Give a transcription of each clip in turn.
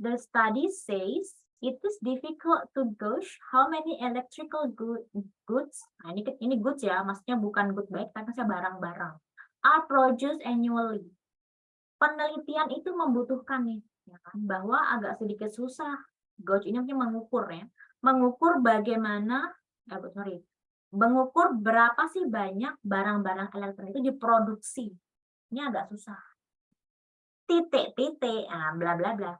The study says it is difficult to gauge how many electrical goods, nah ini goods ya, maksudnya bukan good baik, tapi maksudnya barang-barang, are produced annually. Penelitian itu membutuhkan nih, ya kan, bahwa agak sedikit susah, gauge ini mungkin mengukur ya, mengukur bagaimana, mengukur berapa sih banyak barang-barang elektronik itu diproduksi. Ini agak susah. Titik-titik, bla bla bla.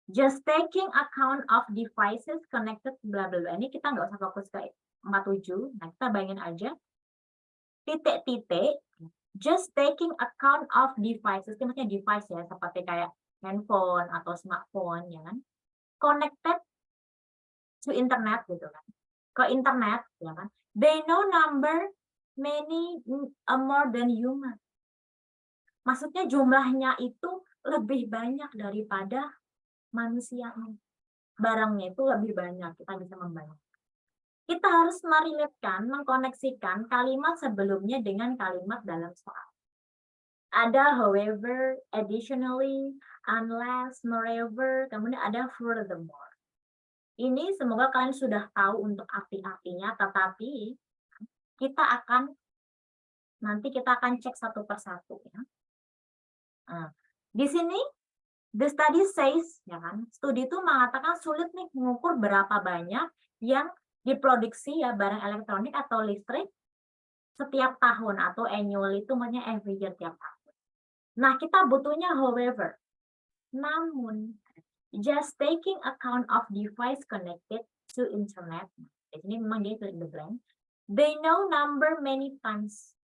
Just taking account of devices connected bla bla bla. Ini kita nggak usah fokus ke 47. Nah, kita bayangin aja. Titik-titik, just taking account of devices, itu maksudnya device ya, seperti kayak handphone atau smartphone, ya kan? Connected to internet gitu kan. Ke internet, ya kan? They know number many more than human. Maksudnya jumlahnya itu lebih banyak daripada manusianya. Barangnya itu lebih banyak, kita bisa membayangkan. Kita harus mengkoneksikan kalimat sebelumnya dengan kalimat dalam soal. Ada however, additionally, unless, moreover, kemudian ada furthermore. Ini semoga kalian sudah tahu untuk arti-artinya, tetapi nanti kita akan cek satu persatu ya. Nah, di sini the study says, ya kan, studi itu mengatakan sulit nih mengukur berapa banyak yang diproduksi ya barang elektronik atau listrik setiap tahun atau annual itu maksudnya every year tiap tahun. Nah, kita butuhnya however. Namun, just taking account of device connected to internet. Di sini memang dia fill in the blank. They know number many times.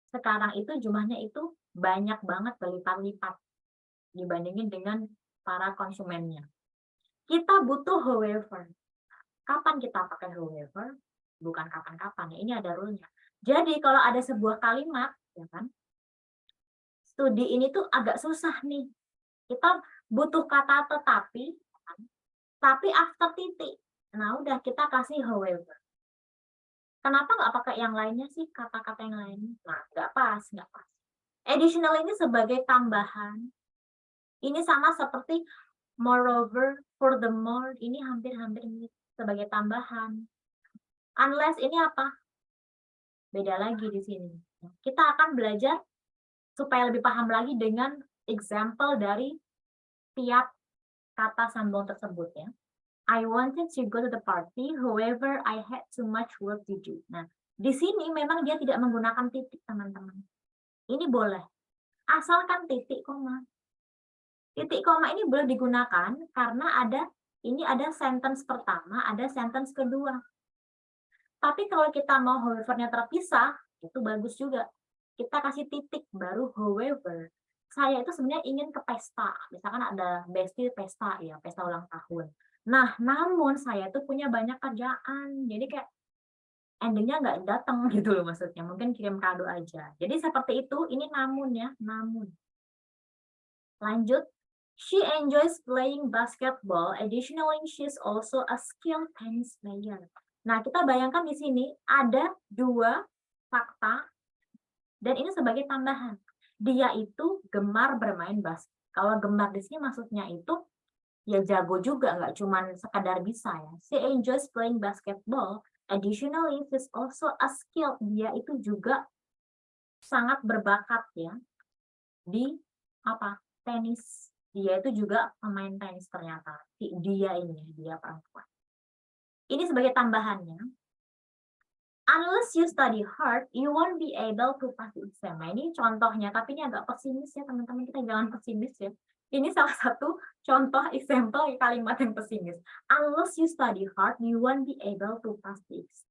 Sekarang itu jumlahnya itu banyak banget berlipat-lipat dibandingin dengan para konsumennya. Kita butuh however. Kapan kita pakai however? Bukan kapan-kapan ya, ini ada rule-nya. Jadi kalau ada sebuah kalimat, ya kan, studi ini tuh agak susah nih. Kita butuh kata tetapi, kan? Tapi after titik. Nah udah kita kasih however. Kenapa nggak pakai yang lainnya sih, kata-kata yang lain? Nah nggak pas. Additional ini sebagai tambahan. Ini sama seperti moreover, furthermore, ini hampir-hampir mirip sebagai tambahan. Unless ini apa? Beda lagi di sini. Kita akan belajar supaya lebih paham lagi dengan example dari tiap kata sambung tersebut ya. I wanted to go to the party, however I had too much work to do. Nah, di sini memang dia tidak menggunakan titik, teman-teman. Ini boleh. Asalkan titik koma. Titik koma ini boleh digunakan karena ini ada sentence pertama, ada sentence kedua. Tapi kalau kita mau however-nya terpisah, itu bagus juga. Kita kasih titik baru however. Saya itu sebenarnya ingin ke pesta. Misalkan ada bestie pesta ya, pesta ulang tahun. Nah, namun saya tuh punya banyak kerjaan. Jadi kayak endingnya nggak datang gitu loh maksudnya. Mungkin kirim kado aja. Jadi seperti itu, ini namun ya, namun. Lanjut. She enjoys playing basketball. Additionally, she's also a skilled tennis player. Nah, kita bayangkan di sini ada dua fakta dan ini sebagai tambahan. Dia itu gemar bermain basket. Kalau gemar di sini maksudnya itu ya jago juga, nggak cuma sekadar bisa ya. She enjoys playing basketball. Additionally, she's also a skilled. Dia itu juga sangat berbakat ya di tenis. Dia itu juga pemain tenis ternyata. Dia perempuan. Ini sebagai tambahannya. Unless you study hard, you won't be able to pass the exam. Nah, ini contohnya, tapi ini agak pesimis ya teman-teman. Kita jangan pesimis ya. Ini salah satu contoh example kalimat yang pesimis. Unless you study hard, you won't be able to pass the exam.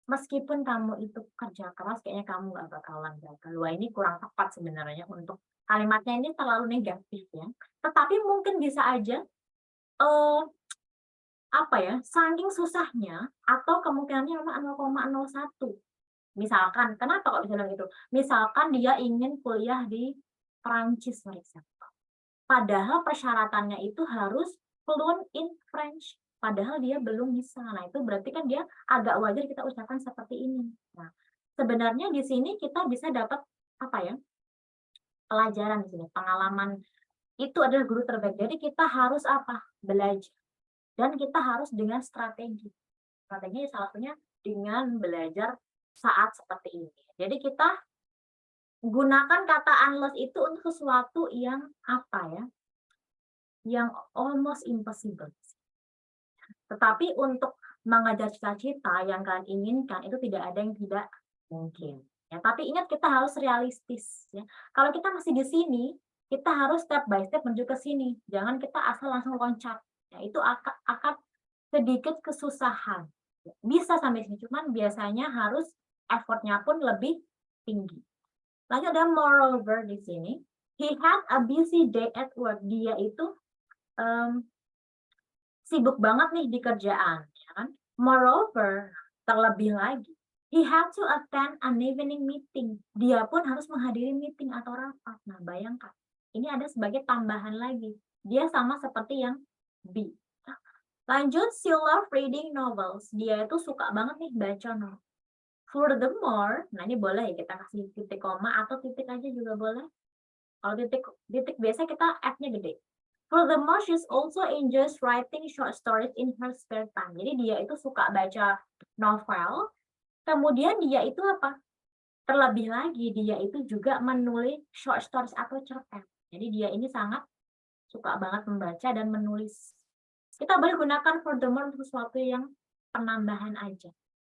Meskipun kamu itu kerja keras, kayaknya kamu nggak bakalan gagal. Wah, ini kurang tepat sebenarnya untuk kalimatnya ini terlalu negatif ya. Tetapi mungkin bisa aja saking susahnya atau kemungkinannya memang 0,01. Misalkan, kenapa kok bisa bilang gitu? Misalkan dia ingin kuliah di Perancis, for example. Padahal persyaratannya itu harus fluent in French. Padahal dia belum bisa. Nah, itu berarti kan dia agak wajar kita ucapkan seperti ini. Nah, sebenarnya di sini kita bisa dapat pelajaran di sini, pengalaman itu adalah guru terbaik. Jadi kita harus apa? Belajar. Dan kita harus dengan strategi. Strateginya salah satunya dengan belajar saat seperti ini. Jadi kita gunakan kata unless itu untuk sesuatu yang apa ya? Yang almost impossible. Tetapi untuk mengejar cita-cita yang kalian inginkan itu tidak ada yang tidak mungkin. Ya, tapi ingat kita harus realistis ya. Kalau kita masih di sini, kita harus step by step menuju ke sini. Jangan kita asal langsung loncat. Ya, itu akan sedikit kesusahan. Bisa sampai sini, cuman biasanya harus effort-nya pun lebih tinggi. Lanjut ada moreover di sini. He had a busy day at work. Dia itu sibuk banget nih di kerjaan, ya kan? Moreover, terlebih lagi, he had to attend an evening meeting. Dia pun harus menghadiri meeting atau rapat. Nah, bayangkan, ini ada sebagai tambahan lagi. Dia sama seperti yang B. Lanjut, she love reading novels. Dia itu suka banget nih baca novel. Furthermore, nah ini boleh ya kita kasih titik koma atau titik aja juga boleh. Kalau titik biasa kita F-nya gede. Furthermore, she also enjoys writing short stories in her spare time. Jadi dia itu suka baca novel. Kemudian dia itu apa? Terlebih lagi dia itu juga menulis short stories atau cerpen. Jadi dia ini sangat suka banget membaca dan menulis. Kita boleh gunakan furthermore untuk sesuatu yang penambahan aja.